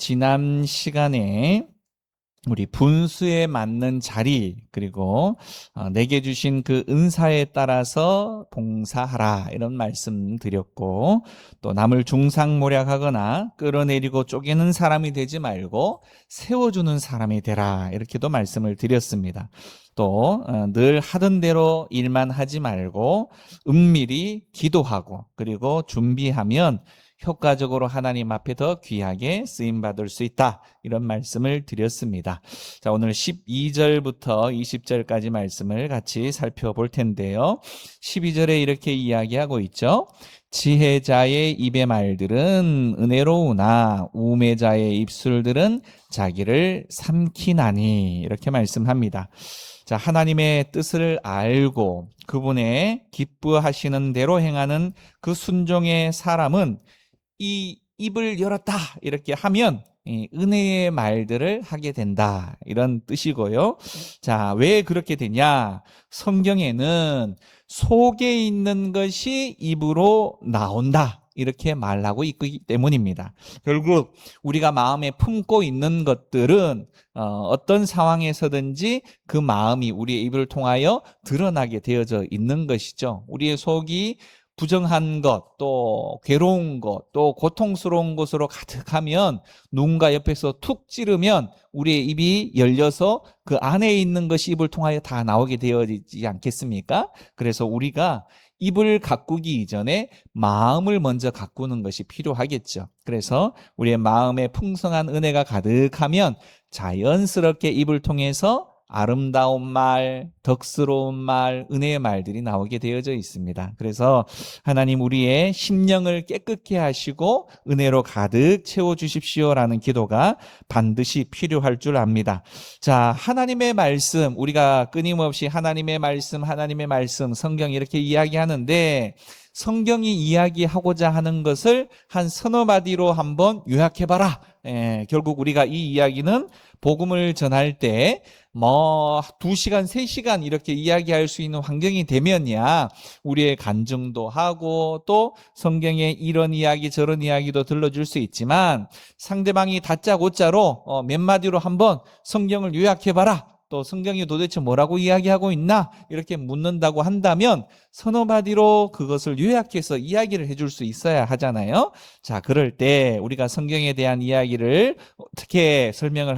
지난 시간에 우리 분수에 맞는 자리, 그리고 내게 주신 그 은사에 따라서 봉사하라, 이런 말씀 드렸고, 또 남을 중상모략하거나 끌어내리고 쪼개는 사람이 되지 말고 세워주는 사람이 되라, 이렇게도 말씀을 드렸습니다. 또 늘 하던 대로 일만 하지 말고 은밀히 기도하고, 그리고 준비하면 효과적으로 하나님 앞에 더 귀하게 쓰임받을 수 있다, 이런 말씀을 드렸습니다. 자, 오늘 12절부터 20절까지 말씀을 같이 살펴볼 텐데요. 12절에 이렇게 이야기하고 있죠. 지혜자의 입의 말들은 은혜로우나 우매자의 입술들은 자기를 삼키나니, 이렇게 말씀합니다. 자, 하나님의 뜻을 알고 그분의 기뻐하시는 대로 행하는 그 순종의 사람은 이 입을 열었다, 이렇게 하면 은혜의 말들을 하게 된다, 이런 뜻이고요. 자, 왜 그렇게 되냐? 성경에는 속에 있는 것이 입으로 나온다, 이렇게 말하고 있기 때문입니다. 결국 우리가 마음에 품고 있는 것들은 어떤 상황에서든지 그 마음이 우리의 입을 통하여 드러나게 되어져 있는 것이죠. 우리의 속이 부정한 것, 또 괴로운 것, 또 고통스러운 것으로 가득하면 누군가 옆에서 툭 찌르면 우리의 입이 열려서 그 안에 있는 것이 입을 통하여 다 나오게 되어지지 않겠습니까? 그래서 우리가 입을 가꾸기 이전에 마음을 먼저 가꾸는 것이 필요하겠죠. 그래서 우리의 마음에 풍성한 은혜가 가득하면 자연스럽게 입을 통해서 아름다운 말, 덕스러운 말, 은혜의 말들이 나오게 되어져 있습니다. 그래서 하나님 우리의 심령을 깨끗게 하시고 은혜로 가득 채워주십시오라는 기도가 반드시 필요할 줄 압니다. 자, 하나님의 말씀, 우리가 끊임없이 하나님의 말씀, 성경 이렇게 이야기하는데, 성경이 이야기하고자 하는 것을 한 서너 마디로 한번 요약해봐라. 결국 우리가 이 이야기는 복음을 전할 때 2시간, 3시간 이렇게 이야기할 수 있는 환경이 되면야 우리의 간증도 하고 또 성경의 이런 이야기 저런 이야기도 들려줄 수 있지만, 상대방이 다짜고짜로 몇 마디로 한번 성경을 요약해봐라, 또 성경이 도대체 뭐라고 이야기하고 있나, 이렇게 묻는다고 한다면 서너 마디로 그것을 요약해서 이야기를 해줄 수 있어야 하잖아요. 자, 그럴 때 우리가 성경에 대한 이야기를 어떻게 설명을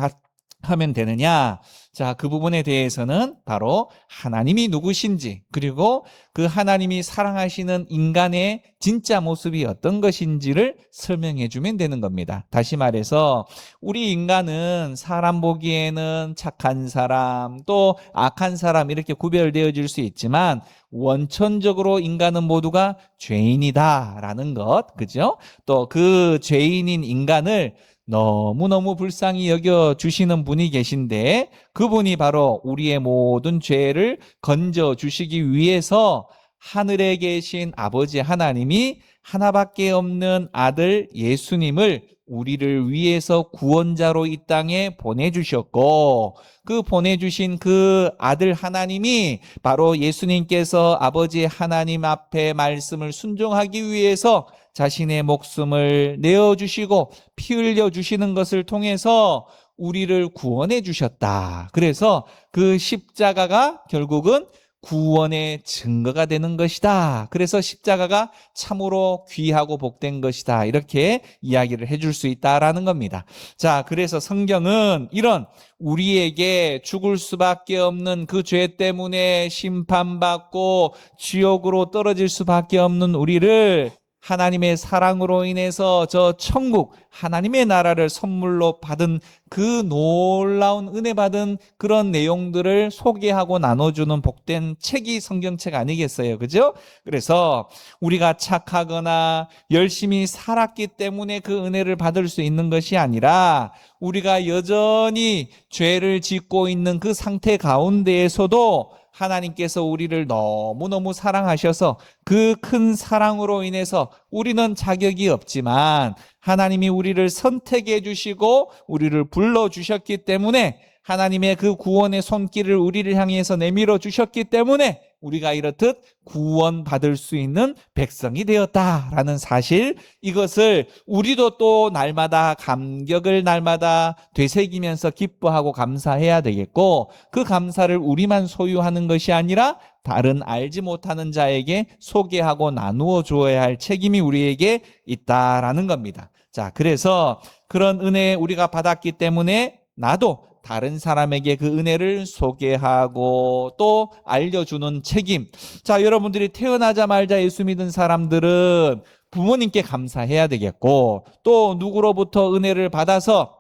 하면 되느냐? 자, 그 부분에 대해서는 바로 하나님이 누구신지, 그리고 그 하나님이 사랑하시는 인간의 진짜 모습이 어떤 것인지를 설명해 주면 되는 겁니다. 다시 말해서 우리 인간은 사람 보기에는 착한 사람, 또 악한 사람, 이렇게 구별되어질 수 있지만 원천적으로 인간은 모두가 죄인이다라는 것, 그죠? 또 그 죄인인 인간을 너무너무 불쌍히 여겨주시는 분이 계신데, 그분이 바로 우리의 모든 죄를 건져주시기 위해서 하늘에 계신 아버지 하나님이 하나밖에 없는 아들 예수님을 우리를 위해서 구원자로 이 땅에 보내주셨고, 그 보내주신 그 아들 하나님이 바로 예수님께서 아버지 하나님 앞에 말씀을 순종하기 위해서 자신의 목숨을 내어주시고 피 흘려주시는 것을 통해서 우리를 구원해 주셨다. 그래서 그 십자가가 결국은 구원의 증거가 되는 것이다. 그래서 십자가가 참으로 귀하고 복된 것이다, 이렇게 이야기를 해줄 수 있다라는 겁니다. 자, 그래서 성경은 이런 우리에게 죽을 수밖에 없는 그 죄 때문에 심판받고 지옥으로 떨어질 수밖에 없는 우리를 하나님의 사랑으로 인해서 저 천국, 하나님의 나라를 선물로 받은 그 놀라운 은혜 받은 그런 내용들을 소개하고 나눠주는 복된 책이 성경책 아니겠어요? 그죠? 그래서 우리가 착하거나 열심히 살았기 때문에 그 은혜를 받을 수 있는 것이 아니라, 우리가 여전히 죄를 짓고 있는 그 상태 가운데에서도 하나님께서 우리를 너무너무 사랑하셔서 그 큰 사랑으로 인해서 우리는 자격이 없지만 하나님이 우리를 선택해 주시고 우리를 불러주셨기 때문에, 하나님의 그 구원의 손길을 우리를 향해서 내밀어 주셨기 때문에 우리가 이렇듯 구원받을 수 있는 백성이 되었다라는 사실, 이것을 우리도 또 날마다 감격을 날마다 되새기면서 기뻐하고 감사해야 되겠고, 그 감사를 우리만 소유하는 것이 아니라 다른 알지 못하는 자에게 소개하고 나누어 주어야 할 책임이 우리에게 있다라는 겁니다. 자, 그래서 그런 은혜 우리가 받았기 때문에 나도 다른 사람에게 그 은혜를 소개하고 또 알려주는 책임. 자, 여러분들이 태어나자마자 예수 믿은 사람들은 부모님께 감사해야 되겠고, 또 누구로부터 은혜를 받아서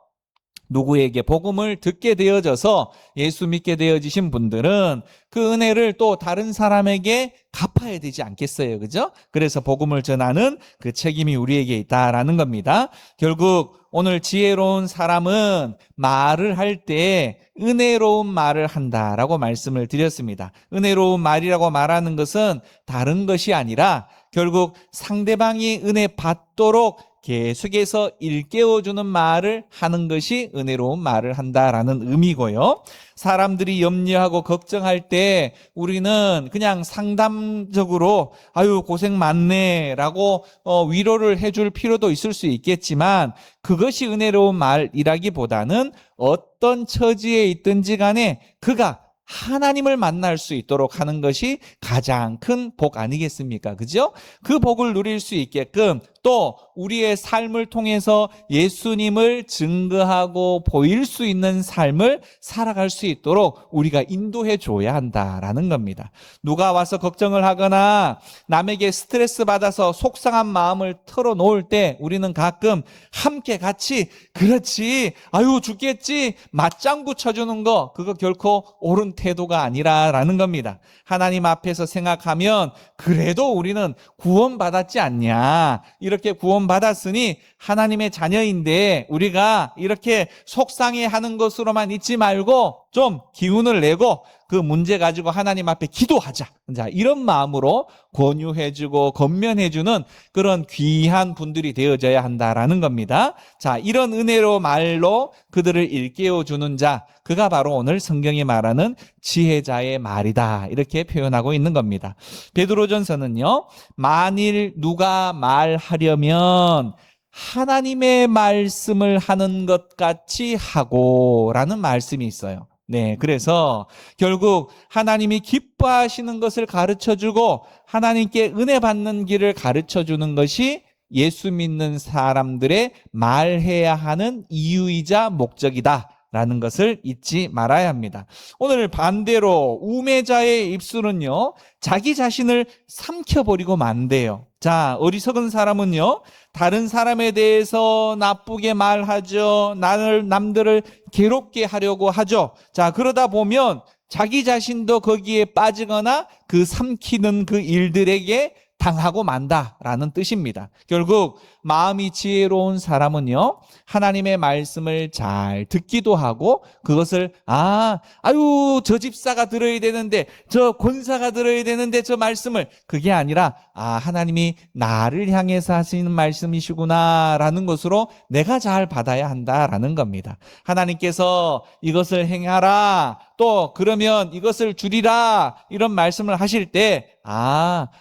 누구에게 복음을 듣게 되어져서 예수 믿게 되어지신 분들은 그 은혜를 또 다른 사람에게 갚아야 되지 않겠어요, 그죠? 그래서 복음을 전하는 그 책임이 우리에게 있다라는 겁니다. 결국 오늘 지혜로운 사람은 말을 할 때 은혜로운 말을 한다라고 말씀을 드렸습니다. 은혜로운 말이라고 말하는 것은 다른 것이 아니라 결국 상대방이 은혜 받도록 계속해서 일깨워주는 말을 하는 것이 은혜로운 말을 한다라는 의미고요. 사람들이 염려하고 걱정할 때 우리는 그냥 상담적으로 아유 고생 많네 라고 위로를 해줄 필요도 있을 수 있겠지만, 그것이 은혜로운 말이라기보다는 어떤 처지에 있든지 간에 그가 하나님을 만날 수 있도록 하는 것이 가장 큰 복 아니겠습니까? 그죠? 그 복을 누릴 수 있게끔 또 우리의 삶을 통해서 예수님을 증거하고 보일 수 있는 삶을 살아갈 수 있도록 우리가 인도해 줘야 한다라는 겁니다. 누가 와서 걱정을 하거나 남에게 스트레스 받아서 속상한 마음을 털어놓을 때 우리는 가끔 함께 같이 그렇지 아유 죽겠지 맞장구 쳐주는 거, 그거 결코 옳은 태도가 아니라라는 겁니다. 하나님 앞에서 생각하면 그래도 우리는 구원받았지 않냐, 이렇게 구원받았으니 하나님의 자녀인데 우리가 이렇게 속상해하는 것으로만 있지 말고 좀 기운을 내고 그 문제 가지고 하나님 앞에 기도하자. 자, 이런 마음으로 권유해주고 건면해주는 그런 귀한 분들이 되어져야 한다라는 겁니다. 자, 이런 은혜로 말로 그들을 일깨워주는 자, 그가 바로 오늘 성경이 말하는 지혜자의 말이다, 이렇게 표현하고 있는 겁니다. 베드로전서는요, 만일 누가 말하려면 하나님의 말씀을 하는 것 같이 하고 라는 말씀이 있어요. 네, 그래서 결국 하나님이 기뻐하시는 것을 가르쳐주고 하나님께 은혜 받는 길을 가르쳐주는 것이 예수 믿는 사람들의 말해야 하는 이유이자 목적이다 라는 것을 잊지 말아야 합니다. 오늘 반대로 우매자의 입술은요, 자기 자신을 삼켜버리고 만대요. 자, 어리석은 사람은요, 다른 사람에 대해서 나쁘게 말하죠. 남들을 괴롭게 하려고 하죠. 자, 그러다 보면 자기 자신도 거기에 빠지거나 그 삼키는 그 일들에게 당하고 만다라는 뜻입니다. 결국 마음이 지혜로운 사람은요, 하나님의 말씀을 잘 듣기도 하고 그것을 아유 저 집사가 들어야 되는데, 저 권사가 들어야 되는데 저 말씀을, 그게 아니라 하나님이 나를 향해서 하시는 말씀이시구나 라는 것으로 내가 잘 받아야 한다라는 겁니다. 하나님께서 이것을 행하라, 또 그러면 이것을 줄이라, 이런 말씀을 하실 때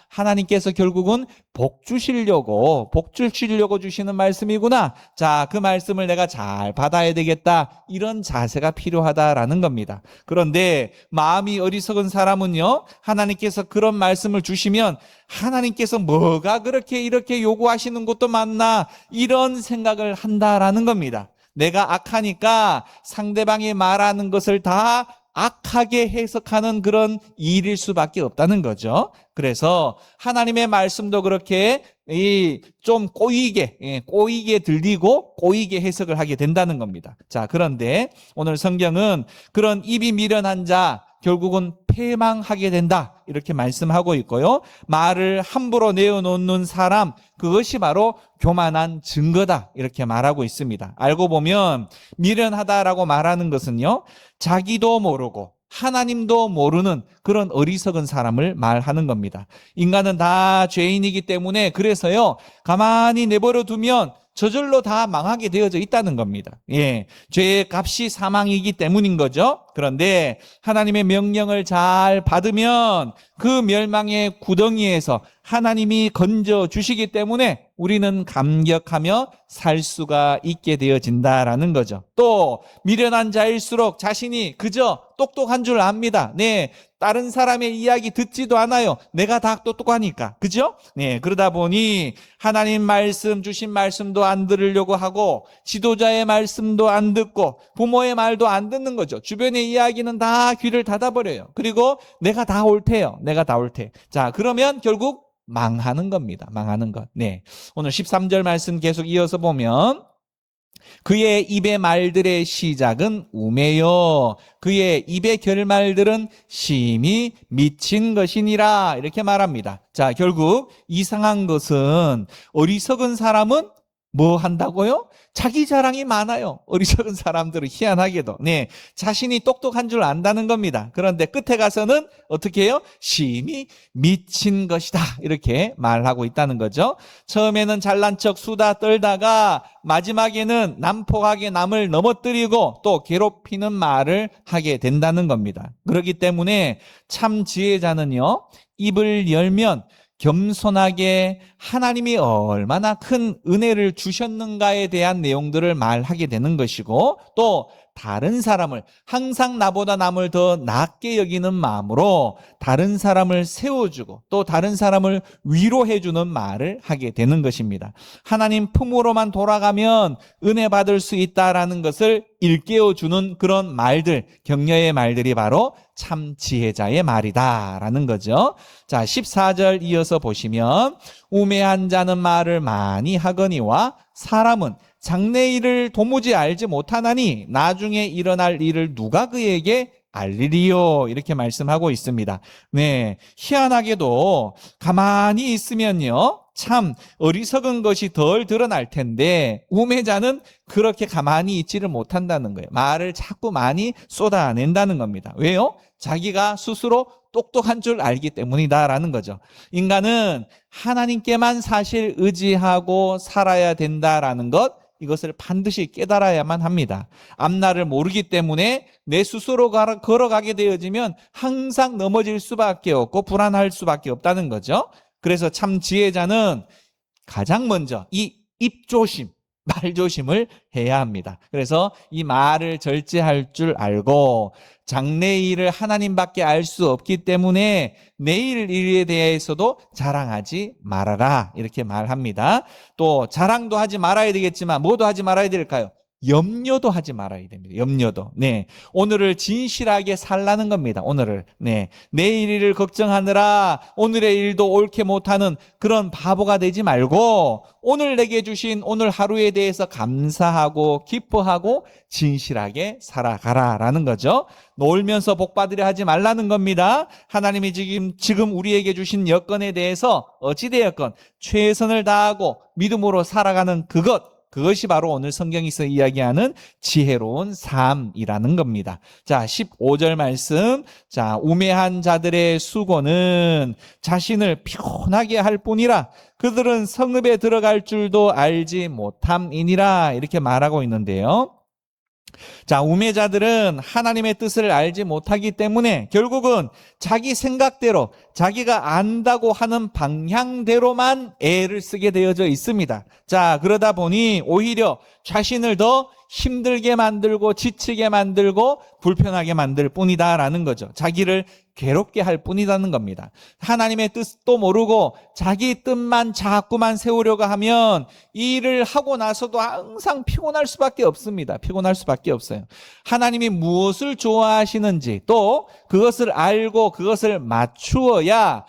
하나님께서 결국은 복 주시려고 주시는 말씀이구나. 자, 그 말씀을 내가 잘 받아야 되겠다. 이런 자세가 필요하다라는 겁니다. 그런데 마음이 어리석은 사람은요, 하나님께서 그런 말씀을 주시면 하나님께서 뭐가 그렇게 이렇게 요구하시는 것도 많나, 이런 생각을 한다라는 겁니다. 내가 악하니까 상대방이 말하는 것을 다 악하게 해석하는 그런 일일 수밖에 없다는 거죠. 그래서 하나님의 말씀도 그렇게 좀 꼬이게 들리고 꼬이게 해석을 하게 된다는 겁니다. 자, 그런데 오늘 성경은 그런 입이 미련한 자 결국은 패망하게 된다, 이렇게 말씀하고 있고요. 말을 함부로 내어놓는 사람, 그것이 바로 교만한 증거다, 이렇게 말하고 있습니다. 알고 보면 미련하다라고 말하는 것은요, 자기도 모르고 하나님도 모르는 그런 어리석은 사람을 말하는 겁니다. 인간은 다 죄인이기 때문에 그래서요, 가만히 내버려 두면 저절로 다 망하게 되어져 있다는 겁니다. 예, 죄의 값이 사망이기 때문인 거죠. 그런데 하나님의 명령을 잘 받으면 그 멸망의 구덩이에서 하나님이 건져 주시기 때문에 우리는 감격하며 살 수가 있게 되어진다라는 거죠. 또 미련한 자일수록 자신이 그저 똑똑한 줄 압니다. 네, 다른 사람의 이야기 듣지도 않아요. 내가 다 똑똑하니까. 그죠? 네, 그러다 보니 하나님 말씀 주신 말씀도 안 들으려고 하고 지도자의 말씀도 안 듣고 부모의 말도 안 듣는 거죠. 주변의 이야기는 다 귀를 닫아버려요. 그리고 내가 다 옳대요. 내가 다 옳대. 자, 그러면 결국 망하는 겁니다. 망하는 것. 네. 오늘 13절 말씀 계속 이어서 보면 그의 입의 말들의 시작은 우매요. 그의 입의 결말들은 심히 미친 것이니라. 이렇게 말합니다. 자, 결국 이상한 것은 어리석은 사람은 뭐 한다고요? 자기 자랑이 많아요. 어리석은 사람들은 희한하게도. 네, 자신이 똑똑한 줄 안다는 겁니다. 그런데 끝에 가서는 어떻게 해요? 심히 미친 것이다. 이렇게 말하고 있다는 거죠. 처음에는 잘난 척 수다 떨다가 마지막에는 난폭하게 남을 넘어뜨리고 또 괴롭히는 말을 하게 된다는 겁니다. 그렇기 때문에 참 지혜자는요, 입을 열면 겸손하게 하나님이 얼마나 큰 은혜를 주셨는가에 대한 내용들을 말하게 되는 것이고, 또 다른 사람을 항상 나보다 남을 더 낮게 여기는 마음으로 다른 사람을 세워주고 또 다른 사람을 위로해주는 말을 하게 되는 것입니다. 하나님 품으로만 돌아가면 은혜 받을 수 있다라는 것을 일깨워주는 그런 말들, 격려의 말들이 바로 참 지혜자의 말이다라는 거죠. 자, 14절 이어서 보시면 우매한 자는 말을 많이 하거니와 사람은 장래일을 도무지 알지 못하나니 나중에 일어날 일을 누가 그에게 알리리요. 이렇게 말씀하고 있습니다. 네, 희한하게도 가만히 있으면요, 참 어리석은 것이 덜 드러날 텐데 우매자는 그렇게 가만히 있지를 못한다는 거예요. 말을 자꾸 많이 쏟아낸다는 겁니다. 왜요? 자기가 스스로 똑똑한 줄 알기 때문이다라는 거죠. 인간은 하나님께만 사실 의지하고 살아야 된다라는 것, 이것을 반드시 깨달아야만 합니다. 앞날을 모르기 때문에 내 스스로 걸어가게 되어지면 항상 넘어질 수밖에 없고 불안할 수밖에 없다는 거죠. 그래서 참 지혜자는 가장 먼저 이 입조심, 말조심을 해야 합니다. 그래서 이 말을 절제할 줄 알고 장래일을 하나님밖에 알 수 없기 때문에 내일 일에 대해서도 자랑하지 말아라. 이렇게 말합니다. 또 자랑도 하지 말아야 되겠지만 뭐도 하지 말아야 될까요? 염려도 하지 말아야 됩니다. 염려도. 네. 오늘을 진실하게 살라는 겁니다. 오늘을. 네. 내일 일을 걱정하느라 오늘의 일도 옳게 못하는 그런 바보가 되지 말고 오늘 내게 주신 오늘 하루에 대해서 감사하고 기뻐하고 진실하게 살아가라라는 거죠. 놀면서 복 받으려 하지 말라는 겁니다. 하나님이 지금 우리에게 주신 여건에 대해서 어찌되었건 최선을 다하고 믿음으로 살아가는 그것이 바로 오늘 성경에서 이야기하는 지혜로운 삶이라는 겁니다. 자, 15절 말씀. 자, 우매한 자들의 수고는 자신을 피곤하게 할 뿐이라 그들은 성읍에 들어갈 줄도 알지 못함이니라. 이렇게 말하고 있는데요. 자, 우매자들은 하나님의 뜻을 알지 못하기 때문에 결국은 자기 생각대로 자기가 안다고 하는 방향대로만 애를 쓰게 되어져 있습니다. 자, 그러다 보니 오히려 자신을 더 힘들게 만들고 지치게 만들고 불편하게 만들 뿐이다라는 거죠. 자기를 괴롭게 할 뿐이라는 겁니다. 하나님의 뜻도 모르고 자기 뜻만 자꾸만 세우려고 하면 이 일을 하고 나서도 항상 피곤할 수밖에 없습니다. 피곤할 수밖에 없어요. 하나님이 무엇을 좋아하시는지 또 그것을 알고 그것을 맞추어야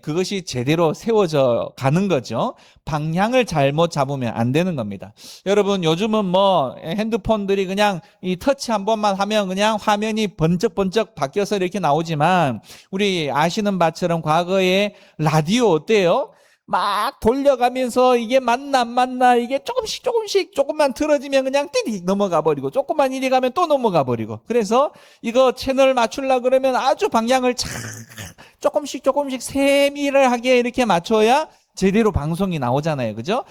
그것이 제대로 세워져 가는 거죠. 방향을 잘못 잡으면 안 되는 겁니다. 여러분, 요즘은 뭐 핸드폰들이 그냥 이 터치 한 번만 하면 그냥 화면이 번쩍번쩍 바뀌어서 이렇게 나오지만 우리 아시는 바처럼 과거에 라디오 어때요? 막 돌려가면서 이게 맞나 안 맞나 이게 조금씩 조금만 틀어지면 그냥 띠릭 넘어가 버리고 조금만 이리 가면 또 넘어가 버리고 그래서 이거 채널 맞추려고 그러면 아주 방향을 조금씩 세밀하게 이렇게 맞춰야 제대로 방송이 나오잖아요. 그죠?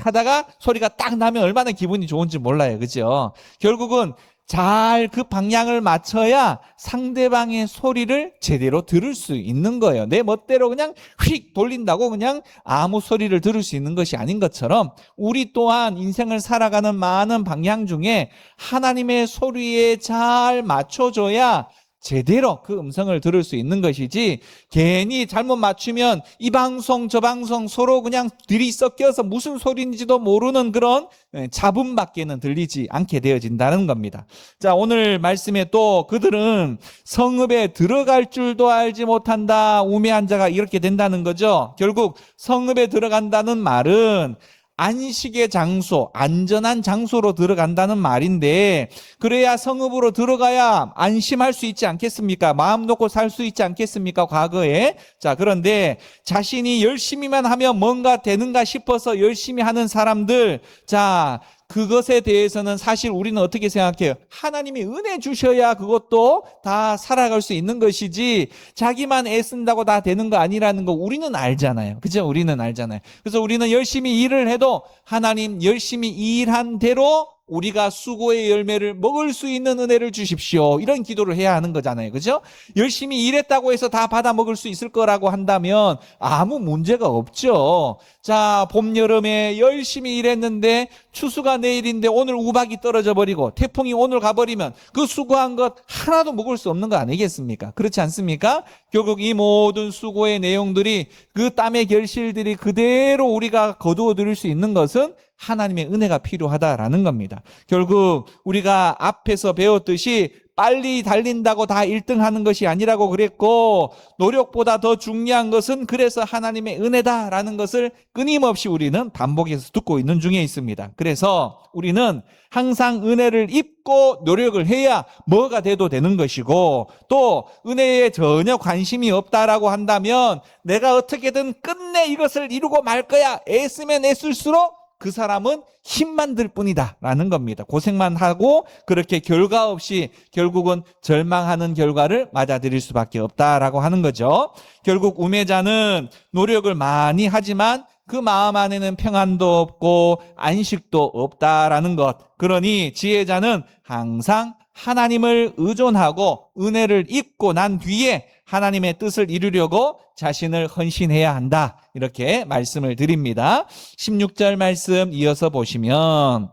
하다가 소리가 딱 나면 얼마나 기분이 좋은지 몰라요. 그죠? 결국은 잘 그 방향을 맞춰야 상대방의 소리를 제대로 들을 수 있는 거예요. 내 멋대로 그냥 휙 돌린다고 그냥 아무 소리를 들을 수 있는 것이 아닌 것처럼 우리 또한 인생을 살아가는 많은 방향 중에 하나님의 소리에 잘 맞춰줘야 제대로 그 음성을 들을 수 있는 것이지, 괜히 잘못 맞추면 이 방송 저 방송 서로 그냥 들이 섞여서 무슨 소리인지도 모르는 그런 잡음밖에는 들리지 않게 되어진다는 겁니다. 자, 오늘 말씀에 또 그들은 성읍에 들어갈 줄도 알지 못한다, 우매한 자가 이렇게 된다는 거죠. 결국 성읍에 들어간다는 말은 안식의 장소, 안전한 장소로 들어간다는 말인데, 그래야 성읍으로 들어가야 안심할 수 있지 않겠습니까? 마음 놓고 살 수 있지 않겠습니까? 과거에. 자, 그런데 자신이 열심히만 하면 뭔가 되는가 싶어서 열심히 하는 사람들, 자, 그것에 대해서는 사실 우리는 어떻게 생각해요? 하나님이 은혜 주셔야 그것도 다 살아갈 수 있는 것이지, 자기만 애쓴다고 다 되는 거 아니라는 거 우리는 알잖아요. 그죠? 우리는 알잖아요. 그래서 우리는 열심히 일을 해도 하나님 열심히 일한 대로 우리가 수고의 열매를 먹을 수 있는 은혜를 주십시오, 이런 기도를 해야 하는 거잖아요. 그죠? 열심히 일했다고 해서 다 받아 먹을 수 있을 거라고 한다면 아무 문제가 없죠. 자, 봄, 여름에 열심히 일했는데 추수가 내일인데 오늘 우박이 떨어져 버리고 태풍이 오늘 가버리면 그 수고한 것 하나도 먹을 수 없는 거 아니겠습니까? 그렇지 않습니까? 결국 이 모든 수고의 내용들이, 그 땀의 결실들이 그대로 우리가 거두어 들일 수 있는 것은 하나님의 은혜가 필요하다라는 겁니다. 결국 우리가 앞에서 배웠듯이 빨리 달린다고 다 1등 하는 것이 아니라고 그랬고, 노력보다 더 중요한 것은 그래서 하나님의 은혜다라는 것을 끊임없이 우리는 반복해서 듣고 있는 중에 있습니다. 그래서 우리는 항상 은혜를 입고 노력을 해야 뭐가 돼도 되는 것이고, 또 은혜에 전혀 관심이 없다라고 한다면 내가 어떻게든 끝내 이것을 이루고 말 거야, 애쓰면 애쓸수록 그 사람은 힘만 들 뿐이다 라는 겁니다. 고생만 하고 그렇게 결과 없이 결국은 절망하는 결과를 맞아들일 수밖에 없다라고 하는 거죠. 결국 우매자는 노력을 많이 하지만 그 마음 안에는 평안도 없고 안식도 없다라는 것. 그러니 지혜자는 항상 하나님을 의존하고 은혜를 입고 난 뒤에 하나님의 뜻을 이루려고 자신을 헌신해야 한다, 이렇게 말씀을 드립니다. 16절 말씀 이어서 보시면,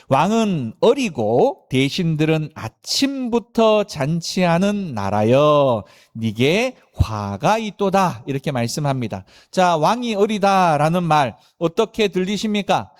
왕은 어리고 대신들은 아침부터 잔치하는 나라여 네게 화가 있도다, 이렇게 말씀합니다. 자, 왕이 어리다라는 말 어떻게 들리십니까?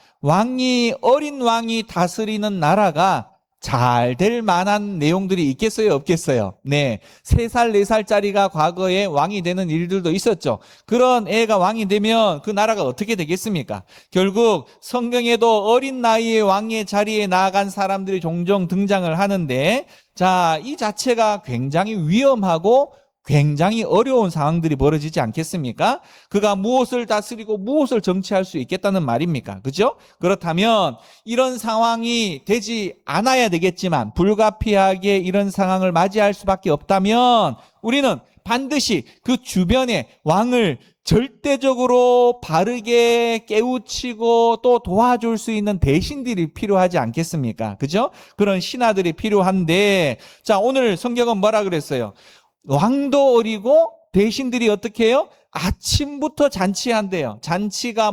어린 왕이 다스리는 나라가 잘 될 만한 내용들이 있겠어요, 없겠어요? 네. 3살, 4살짜리가 과거에 왕이 되는 일들도 있었죠. 그런 애가 왕이 되면 그 나라가 어떻게 되겠습니까? 결국 성경에도 어린 나이에 왕의 자리에 나아간 사람들이 종종 등장을 하는데, 자, 이 자체가 굉장히 위험하고 굉장히 어려운 상황들이 벌어지지 않겠습니까? 그가 무엇을 다스리고 무엇을 정치할 수 있겠다는 말입니까? 그죠? 그렇다면 이런 상황이 되지 않아야 되겠지만, 불가피하게 이런 상황을 맞이할 수밖에 없다면 우리는 반드시 그 주변에 왕을 절대적으로 바르게 깨우치고 또 도와줄 수 있는 대신들이 필요하지 않겠습니까? 그죠? 그런 신하들이 필요한데, 자, 오늘 성경은 뭐라 그랬어요? 왕도 어리고 대신들이 어떻게 해요? 아침부터 잔치한대요. 잔치가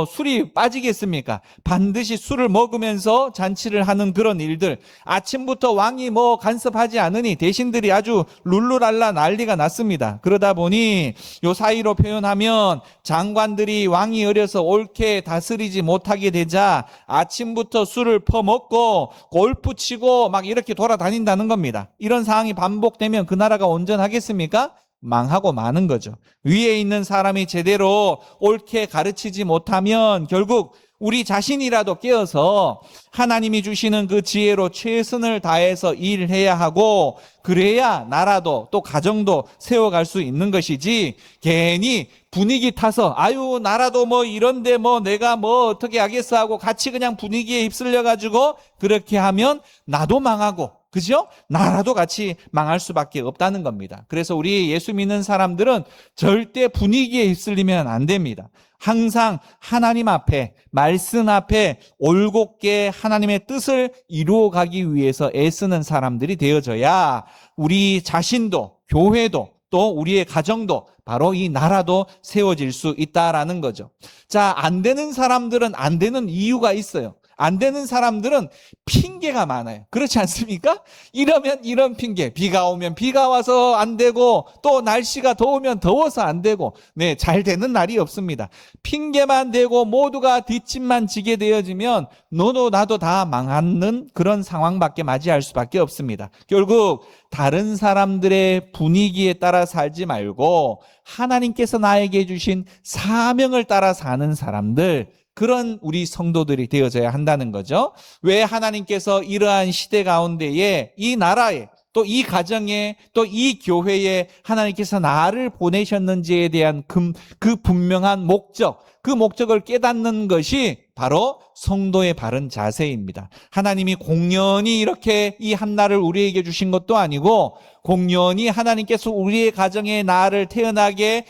술이 빠지겠습니까? 반드시 술을 먹으면서 잔치를 하는 그런 일들. 아침부터 왕이 간섭하지 않으니 대신들이 아주 룰루랄라 난리가 났습니다. 그러다 보니 요 사이로 표현하면 장관들이 왕이 어려서 옳게 다스리지 못하게 되자 아침부터 술을 퍼먹고 골프 치고 막 이렇게 돌아다닌다는 겁니다. 이런 상황이 반복되면 그 나라가 온전하겠습니까? 망하고 마는 거죠. 위에 있는 사람이 제대로 옳게 가르치지 못하면 결국 우리 자신이라도 깨어서 하나님이 주시는 그 지혜로 최선을 다해서 일해야 하고, 그래야 나라도 또 가정도 세워갈 수 있는 것이지, 괜히 분위기 타서 아유 나라도 이런데 내가 어떻게 하겠어 하고 같이 그냥 분위기에 휩쓸려 가지고 그렇게 하면 나도 망하고 그죠? 나라도 같이 망할 수밖에 없다는 겁니다. 그래서 우리 예수 믿는 사람들은 절대 분위기에 휩쓸리면 안 됩니다. 항상 하나님 앞에, 말씀 앞에 올곧게 하나님의 뜻을 이루어가기 위해서 애쓰는 사람들이 되어져야 우리 자신도, 교회도, 또 우리의 가정도, 바로 이 나라도 세워질 수 있다라는 거죠. 자, 안 되는 사람들은 안 되는 이유가 있어요. 안 되는 사람들은 핑계가 많아요. 그렇지 않습니까? 이러면 이런 핑계. 비가 오면 비가 와서 안 되고, 또 날씨가 더우면 더워서 안 되고, 네, 잘 되는 날이 없습니다. 핑계만 대고 모두가 뒷짐만 지게 되어지면 너도 나도 다 망하는 그런 상황밖에 맞이할 수밖에 없습니다. 결국 다른 사람들의 분위기에 따라 살지 말고 하나님께서 나에게 주신 사명을 따라 사는 사람들, 그런 우리 성도들이 되어져야 한다는 거죠. 왜 하나님께서 이러한 시대 가운데에 이 나라에, 또 이 가정에, 또 이 교회에 하나님께서 나를 보내셨는지에 대한 그 분명한 목적, 그 목적을 깨닫는 것이 바로 성도의 바른 자세입니다. 하나님이 공연히 이렇게 이 한날을 우리에게 주신 것도 아니고, 공연히 하나님께서 우리의 가정에 나를 태어나게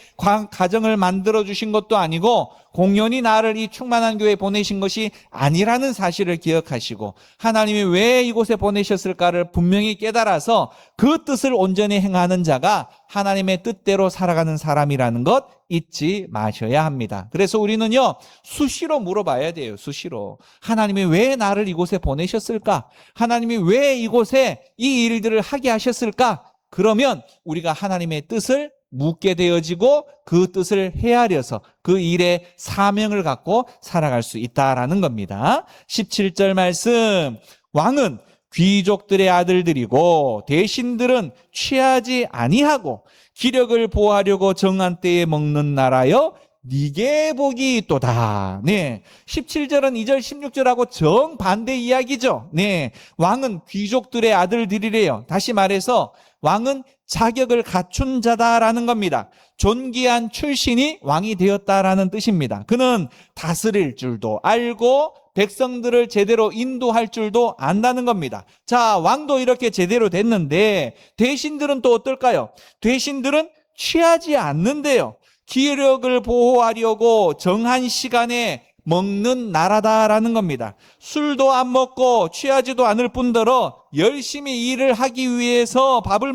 가정을 만들어 주신 것도 아니고, 공연히 나를 이 충만한 교회에 보내신 것이 아니라는 사실을 기억하시고, 하나님이 왜 이곳에 보내셨을까를 분명히 깨달아서 그 뜻을 온전히 행하는 자가 하나님의 뜻대로 살아가는 사람이라는 것 잊지 마셔야 합니다. 그래서 우리는요, 수시로 물어봐야 돼요. 수시로. 하나님이 왜 나를 이곳에 보내셨을까? 하나님이 왜 이곳에 이 일들을 하게 하셨을까? 그러면 우리가 하나님의 뜻을 묻게 되어지고 그 뜻을 헤아려서 그 일에 사명을 갖고 살아갈 수 있다라는 겁니다. 17절 말씀, 왕은 귀족들의 아들들이고 대신들은 취하지 아니하고 기력을 보호하려고 정한 때에 먹는 나라여 네게 복이 있도다. 네, 17절은 2절 16절하고 정반대 이야기죠. 네, 왕은 귀족들의 아들들이래요. 다시 말해서 왕은 자격을 갖춘 자다라는 겁니다. 존귀한 출신이 왕이 되었다라는 뜻입니다. 그는 다스릴 줄도 알고 백성들을 제대로 인도할 줄도 안다는 겁니다. 자, 왕도 이렇게 제대로 됐는데 대신들은 또 어떨까요? 대신들은 취하지 않는데요. 기력을 보호하려고 정한 시간에 먹는 나라다라는 겁니다. 술도 안 먹고 취하지도 않을 뿐더러 열심히 일을 하기 위해서 밥을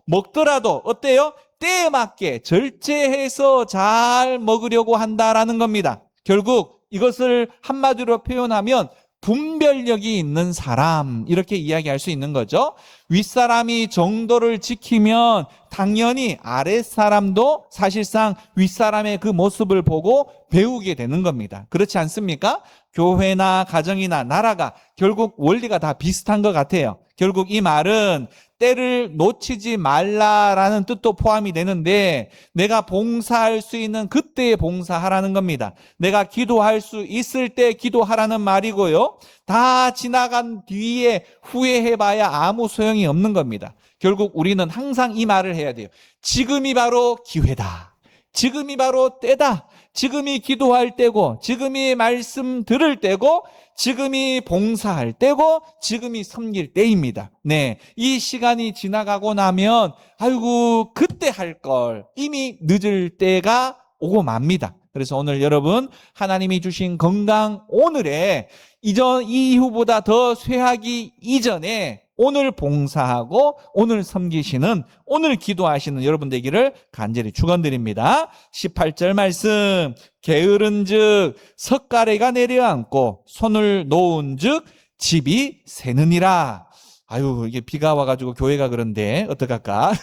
먹더라도 어때요? 때에 맞게 절제해서 잘 먹으려고 한다라는 겁니다. 결국 이것을 한마디로 표현하면 분별력이 있는 사람, 이렇게 이야기할 수 있는 거죠. 윗사람이 정도를 지키면 당연히 아랫사람도 사실상 윗사람의 그 모습을 보고 배우게 되는 겁니다. 그렇지 않습니까? 교회나 가정이나 나라가 결국 원리가 다 비슷한 것 같아요. 결국 이 말은 때를 놓치지 말라라는 뜻도 포함이 되는데, 내가 봉사할 수 있는 그때에 봉사하라는 겁니다. 내가 기도할 수 있을 때 기도하라는 말이고요. 다 지나간 뒤에 후회해봐야 아무 소용이 없는 겁니다. 결국 우리는 항상 이 말을 해야 돼요. 지금이 바로 기회다. 지금이 바로 때다. 지금이 기도할 때고, 지금이 말씀 들을 때고, 지금이 봉사할 때고, 지금이 섬길 때입니다. 네, 이 시간이 지나가고 나면 아이고 그때 할 걸, 이미 늦을 때가 오고 맙니다. 그래서 오늘 여러분, 하나님이 주신 건강 오늘에 이후보다 더 쇠하기 이전에 오늘 봉사하고 오늘 섬기시는, 오늘 기도하시는 여러분 되기를 간절히 축원드립니다. 18절 말씀, 게으른즉 석가래가 내려앉고 손을 놓은즉 집이 새느니라. 아유, 이게 비가 와가지고 교회가 그런데 어떡할까?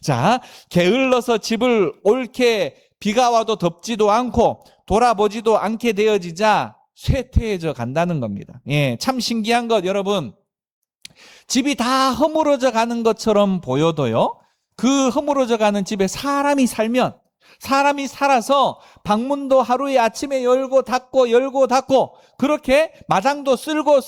자, 게을러서 집을 옳게 비가 와도 덥지도 않고 돌아보지도 않게 되어지자 쇠퇴해져 간다는 겁니다. 예, 참 신기한 것, 여러분. 집이 다 허물어져 가는 것처럼 보여도요, 그 허물어져 가는 집에 사람이 살면, 사람이 살아서 방문도 하루에 아침에 열고 닫고 열고 닫고, 그렇게 마당도 쓸고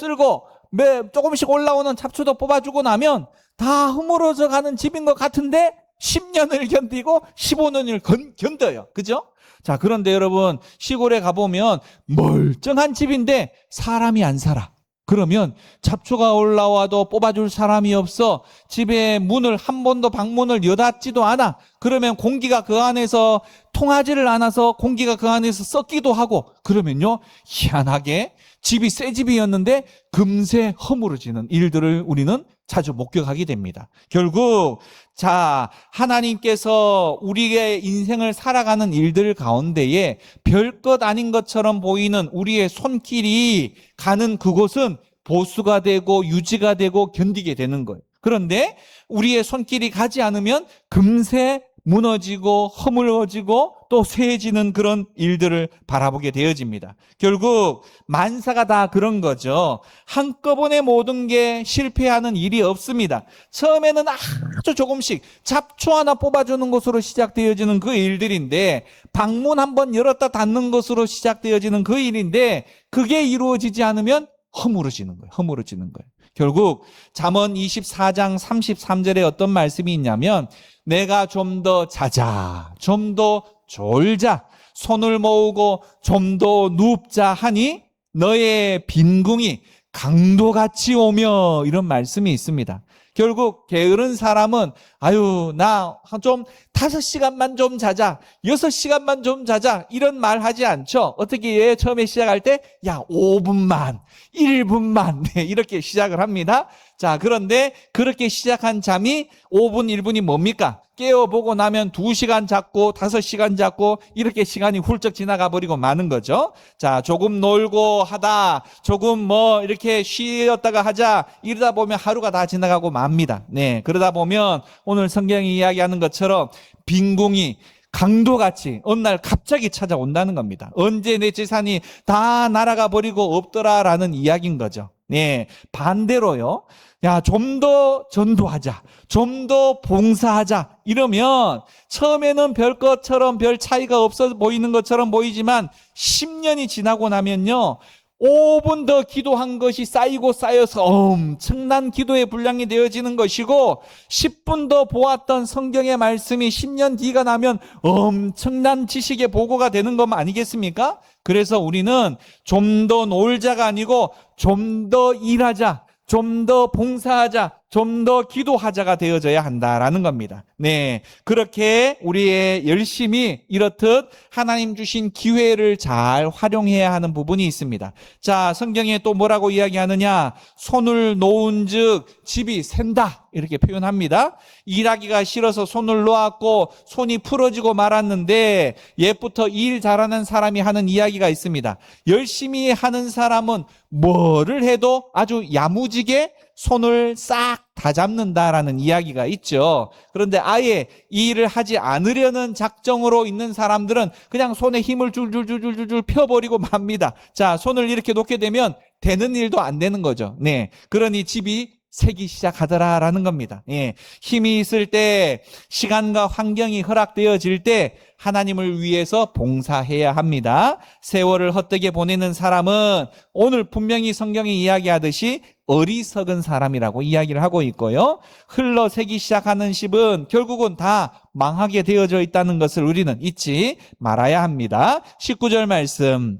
조금씩 올라오는 잡초도 뽑아주고 나면 다 허물어져 가는 집인 것 같은데 10년을 견디고 15년을 견뎌요. 그죠? 자, 그런데 여러분, 시골에 가보면 멀쩡한 집인데 사람이 안 살아. 그러면 잡초가 올라와도 뽑아줄 사람이 없어. 집에 문을 한 번도 방문을 여닫지도 않아. 그러면 공기가 그 안에서 통하지를 않아서 공기가 그 안에서 썩기도 하고, 그러면요, 희한하게 집이 새 집이었는데 금세 허물어지는 일들을 우리는 자주 목격하게 됩니다. 결국 자, 하나님께서 우리의 인생을 살아가는 일들 가운데에 별것 아닌 것처럼 보이는 우리의 손길이 가는 그곳은 보수가 되고 유지가 되고 견디게 되는 거예요. 그런데 우리의 손길이 가지 않으면 금세 무너지고 허물어지고 또 쇠해지는 그런 일들을 바라보게 되어집니다. 결국 만사가 다 그런 거죠. 한꺼번에 모든 게 실패하는 일이 없습니다. 처음에는 아주 조금씩 잡초 하나 뽑아주는 것으로 시작되어지는 그 일들인데, 방문 한번 열었다 닫는 것으로 시작되어지는 그 일인데, 그게 이루어지지 않으면 허물어지는 거예요. 허물어지는 거예요. 결국 잠언 24장 33절에 어떤 말씀이 있냐면, 내가 좀 더 자자, 좀 더 졸자, 손을 모으고 좀 더 눕자 하니 너의 빈궁이 강도같이 오며, 이런 말씀이 있습니다. 결국 게으른 사람은 아유 나 좀 5시간만 좀 자자, 6시간만 좀 자자, 이런 말 하지 않죠. 어떻게 해요? 처음에 시작할 때 야 5분만 1분만 네, 이렇게 시작을 합니다. 자, 그런데 그렇게 시작한 잠이 5분 1분이 뭡니까? 깨어보고 나면 2시간 잤고 5시간 잤고 이렇게 시간이 훌쩍 지나가 버리고 마는 거죠. 자, 조금 놀고 하다, 조금 뭐 이렇게 쉬었다가 하자, 이러다 보면 하루가 다 지나가고 맙니다. 네, 그러다 보면 오늘 성경이 이야기하는 것처럼 빈궁이 강도같이 어느 날 갑자기 찾아온다는 겁니다. 언제 내 재산이 다 날아가 버리고 없더라라는 이야기인 거죠. 네, 반대로요. 야, 좀 더 전도하자, 좀 더 봉사하자, 이러면 처음에는 별 것처럼 별 차이가 없어 보이는 것처럼 보이지만 10년이 지나고 나면요, 5분 더 기도한 것이 쌓이고 쌓여서 엄청난 기도의 분량이 되어지는 것이고, 10분 더 보았던 성경의 말씀이 10년 뒤가 나면 엄청난 지식의 보고가 되는 것 아니겠습니까? 그래서 우리는 좀 더 놀자가 아니고 좀 더 일하자, 좀 더 봉사하자, 좀 더 기도하자가 되어져야 한다라는 겁니다. 네, 그렇게 우리의 열심히 이렇듯 하나님 주신 기회를 잘 활용해야 하는 부분이 있습니다. 자, 성경에 또 뭐라고 이야기하느냐? 손을 놓은 즉 집이 샌다, 이렇게 표현합니다. 일하기가 싫어서 손을 놓았고 손이 풀어지고 말았는데, 옛부터 일 잘하는 사람이 하는 이야기가 있습니다. 열심히 하는 사람은 뭐를 해도 아주 야무지게 손을 싹 다 잡는다라는 이야기가 있죠. 그런데 아예 이 일을 하지 않으려는 작정으로 있는 사람들은 그냥 손에 힘을 줄줄줄줄줄 펴버리고 맙니다. 자, 손을 이렇게 놓게 되면 되는 일도 안 되는 거죠. 네, 그러니 집이 새기 시작하더라라는 겁니다. 예, 힘이 있을 때, 시간과 환경이 허락되어질 때 하나님을 위해서 봉사해야 합니다. 세월을 헛되게 보내는 사람은 오늘 분명히 성경이 이야기하듯이 어리석은 사람이라고 이야기를 하고 있고요. 흘러 새기 시작하는 집은 결국은 다 망하게 되어져 있다는 것을 우리는 잊지 말아야 합니다. 19절 말씀.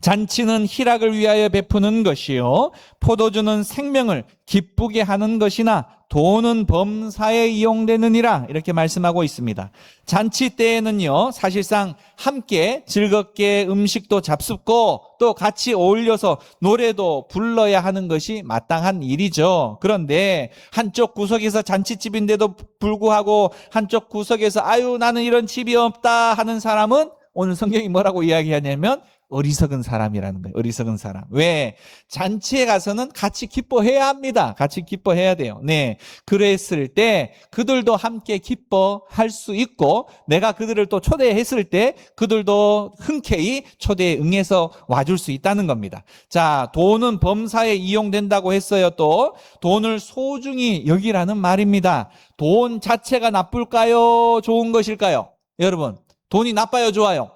잔치는 희락을 위하여 베푸는 것이요, 포도주는 생명을 기쁘게 하는 것이나 돈은 범사에 이용되느니라, 이렇게 말씀하고 있습니다. 잔치 때에는요, 사실상 함께 즐겁게 음식도 잡숫고 또 같이 어울려서 노래도 불러야 하는 것이 마땅한 일이죠. 그런데 한쪽 구석에서 잔치집인데도 불구하고 한쪽 구석에서 아유 나는 이런 집이 없다 하는 사람은 오늘 성경이 뭐라고 이야기하냐면 어리석은 사람이라는 거예요. 어리석은 사람. 왜? 잔치에 가서는 같이 기뻐해야 합니다. 같이 기뻐해야 돼요. 네, 그랬을 때 그들도 함께 기뻐할 수 있고, 내가 그들을 또 초대했을 때 그들도 흔쾌히 초대에 응해서 와줄 수 있다는 겁니다. 자, 돈은 범사에 이용된다고 했어요. 또 돈을 소중히 여기라는 말입니다. 돈 자체가 나쁠까요? 좋은 것일까요? 여러분, 돈이 나빠요? 좋아요?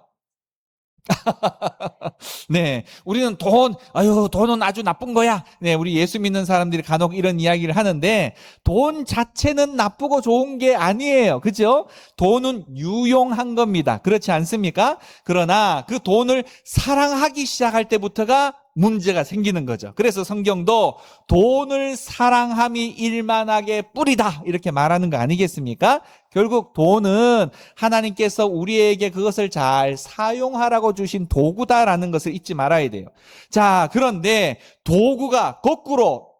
네, 우리는 돈은 아주 나쁜 거야. 네, 우리 예수 믿는 사람들이 간혹 이런 이야기를 하는데, 돈 자체는 나쁘고 좋은 게 아니에요. 그죠? 돈은 유용한 겁니다. 그렇지 않습니까? 그러나 그 돈을 사랑하기 시작할 때부터가 문제가 생기는 거죠. 그래서 성경도 돈을 사랑함이 일만하게 뿌리다 이렇게 말하는 거 아니겠습니까? 결국 돈은 하나님께서 우리에게 그것을 잘 사용하라고 주신 도구다라는 것을 잊지 말아야 돼요. 자, 그런데 도구가 거꾸로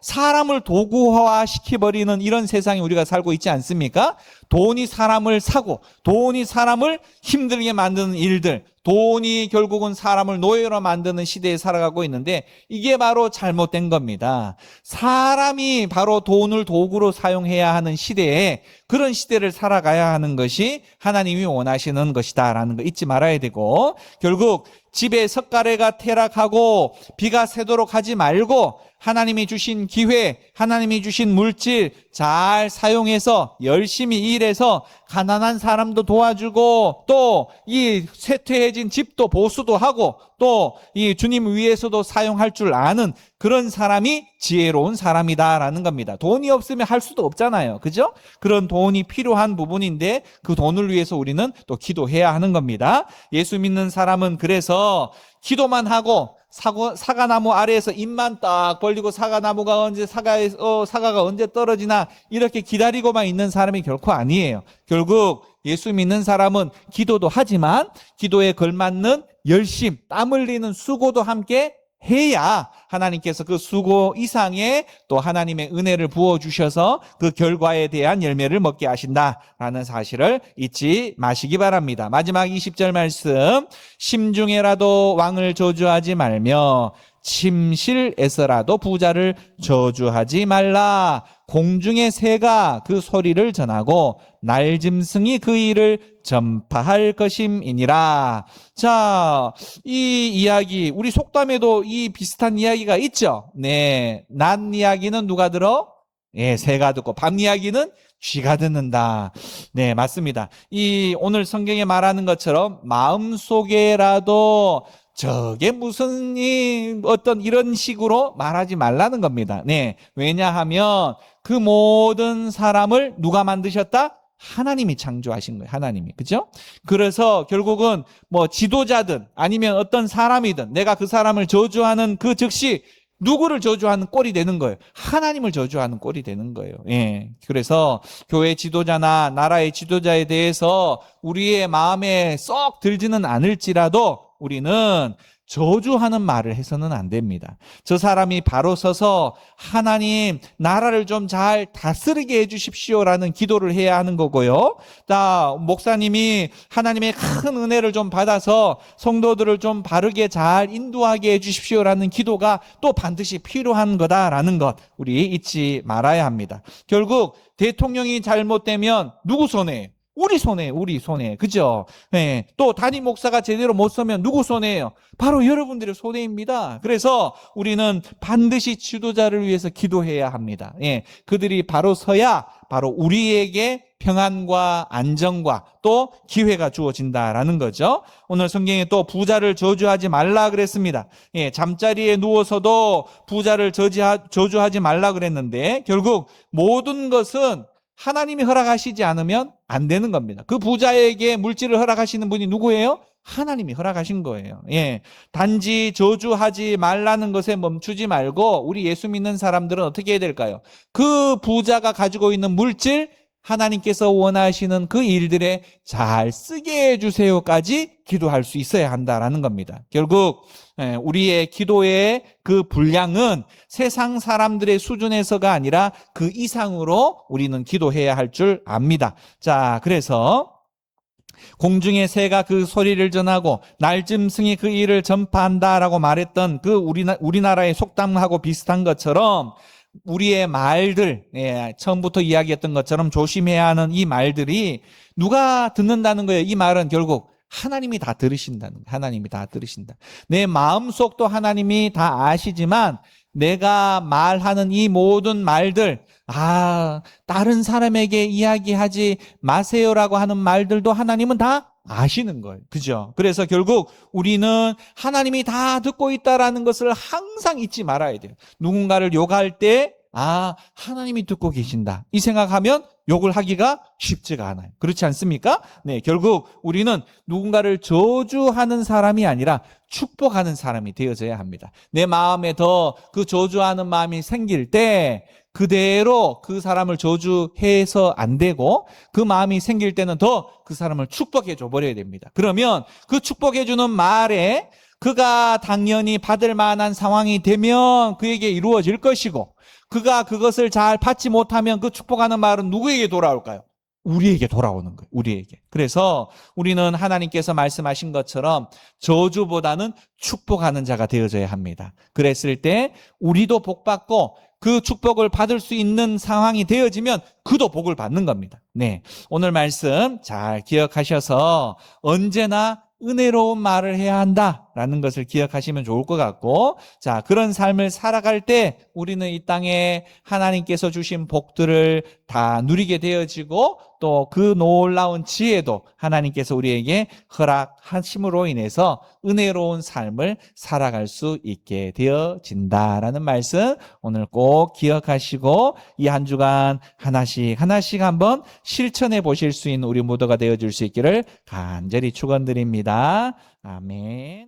사람을 도구화 시켜버리는 이런 세상에 우리가 살고 있지 않습니까? 돈이 사람을 사고, 돈이 사람을 힘들게 만드는 일들, 돈이 결국은 사람을 노예로 만드는 시대에 살아가고 있는데 이게 바로 잘못된 겁니다. 사람이 바로 돈을 도구로 사용해야 하는 시대에 그런 시대를 살아가야 하는 것이 하나님이 원하시는 것이다라는 거 잊지 말아야 되고, 결국 집에 석가래가 태락하고 비가 새도록 하지 말고 하나님이 주신 기회, 하나님이 주신 물질 잘 사용해서 열심히 일해서 가난한 사람도 도와주고 또 이 쇠퇴해진 집도 보수도 하고 또 이 주님 위해서도 사용할 줄 아는 그런 사람이 지혜로운 사람이다라는 겁니다. 돈이 없으면 할 수도 없잖아요. 그죠? 그런 돈이 필요한 부분인데 그 돈을 위해서 우리는 또 기도해야 하는 겁니다. 예수 믿는 사람은 그래서 기도만 하고 사과나무 아래에서 입만 딱 벌리고 사과나무가 사과가 언제 떨어지나 이렇게 기다리고만 있는 사람이 결코 아니에요. 결국 예수 믿는 사람은 기도도 하지만 기도에 걸맞는 열심, 땀 흘리는 수고도 함께 해야 하나님께서 그 수고 이상의 또 하나님의 은혜를 부어주셔서 그 결과에 대한 열매를 먹게 하신다라는 사실을 잊지 마시기 바랍니다. 마지막 20절 말씀, 심중에라도 왕을 저주하지 말며 침실에서라도 부자를 저주하지 말라. 공중의 새가 그 소리를 전하고 날짐승이 그 일을 전파할 것임이니라. 자, 이 이야기 우리 속담에도 이 비슷한 이야기가 있죠. 네, 낮 이야기는 누가 들어? 예, 새가 듣고 밤 이야기는 쥐가 듣는다. 네, 맞습니다. 이 오늘 성경에 말하는 것처럼 마음속에라도 저게 무슨 어떤 이런 식으로 말하지 말라는 겁니다. 네, 왜냐하면 그 모든 사람을 누가 만드셨다? 하나님이 창조하신 거예요. 하나님이. 그죠? 그래서 결국은 뭐 지도자든 아니면 어떤 사람이든 내가 그 사람을 저주하는 그 즉시 누구를 저주하는 꼴이 되는 거예요. 하나님을 저주하는 꼴이 되는 거예요. 예. 그래서 교회 지도자나 나라의 지도자에 대해서 우리의 마음에 썩 들지는 않을지라도 우리는 저주하는 말을 해서는 안 됩니다. 저 사람이 바로 서서 하나님 나라를 좀 잘 다스리게 해주십시오라는 기도를 해야 하는 거고요. 목사님이 하나님의 큰 은혜를 좀 받아서 성도들을 좀 바르게 잘 인도하게 해주십시오라는 기도가 또 반드시 필요한 거다라는 것 우리 잊지 말아야 합니다. 결국 대통령이 잘못되면 누구 손에? 우리 손에. 그죠? 네. 또 담임 목사가 제대로 못 서면 누구 손에요? 바로 여러분들의 손해입니다. 그래서 우리는 반드시 지도자를 위해서 기도해야 합니다. 예. 그들이 바로 서야 바로 우리에게 평안과 안정과 또 기회가 주어진다라는 거죠. 오늘 성경에 또 부자를 저주하지 말라 그랬습니다. 예, 잠자리에 누워서도 부자를 저주하지 말라 그랬는데 결국 모든 것은 하나님이 허락하시지 않으면 안 되는 겁니다. 그 부자에게 물질을 허락하시는 분이 누구예요? 하나님이 허락하신 거예요. 예. 단지 저주하지 말라는 것에 멈추지 말고 우리 예수 믿는 사람들은 어떻게 해야 될까요? 그 부자가 가지고 있는 물질 하나님께서 원하시는 그 일들에 잘 쓰게 해주세요까지 기도할 수 있어야 한다라는 겁니다. 결국 우리의 기도의 그 분량은 세상 사람들의 수준에서가 아니라 그 이상으로 우리는 기도해야 할 줄 압니다. 자, 그래서 공중의 새가 그 소리를 전하고 날짐승이 그 일을 전파한다라고 말했던 그 우리나라의 속담하고 비슷한 것처럼 우리의 말들, 처음부터 이야기했던 것처럼 조심해야 하는 이 말들이 누가 듣는다는 거예요? 이 말은 결국 하나님이 다 들으신다는 거예요. 하나님이 다 들으신다. 내 마음속도 하나님이 다 아시지만 내가 말하는 이 모든 말들, 다른 사람에게 이야기하지 마세요라고 하는 말들도 하나님은 다 아시는 거예요. 그죠? 그래서 결국 우리는 하나님이 다 듣고 있다라는 것을 항상 잊지 말아야 돼요. 누군가를 욕할 때 아, 하나님이 듣고 계신다. 이 생각하면 욕을 하기가 쉽지가 않아요. 그렇지 않습니까? 네, 결국 우리는 누군가를 저주하는 사람이 아니라 축복하는 사람이 되어져야 합니다. 내 마음에 더 그 저주하는 마음이 생길 때 그대로 그 사람을 저주해서 안 되고 그 마음이 생길 때는 더 그 사람을 축복해 줘 버려야 됩니다. 그러면 그 축복해 주는 말에 그가 당연히 받을 만한 상황이 되면 그에게 이루어질 것이고 그가 그것을 잘 받지 못하면 그 축복하는 말은 누구에게 돌아올까요? 우리에게 돌아오는 거예요. 우리에게. 그래서 우리는 하나님께서 말씀하신 것처럼 저주보다는 축복하는 자가 되어져야 합니다. 그랬을 때 우리도 복받고 그 축복을 받을 수 있는 상황이 되어지면 그도 복을 받는 겁니다. 네. 오늘 말씀 잘 기억하셔서 언제나 은혜로운 말을 해야 한다라는 것을 기억하시면 좋을 것 같고, 자, 그런 삶을 살아갈 때 우리는 이 땅에 하나님께서 주신 복들을 다 누리게 되어지고 또 그 놀라운 지혜도 하나님께서 우리에게 허락하심으로 인해서 은혜로운 삶을 살아갈 수 있게 되어진다라는 말씀 오늘 꼭 기억하시고 이 한 주간 하나씩 한번 실천해 보실 수 있는 우리 모두가 되어줄 수 있기를 간절히 축원드립니다. 아멘.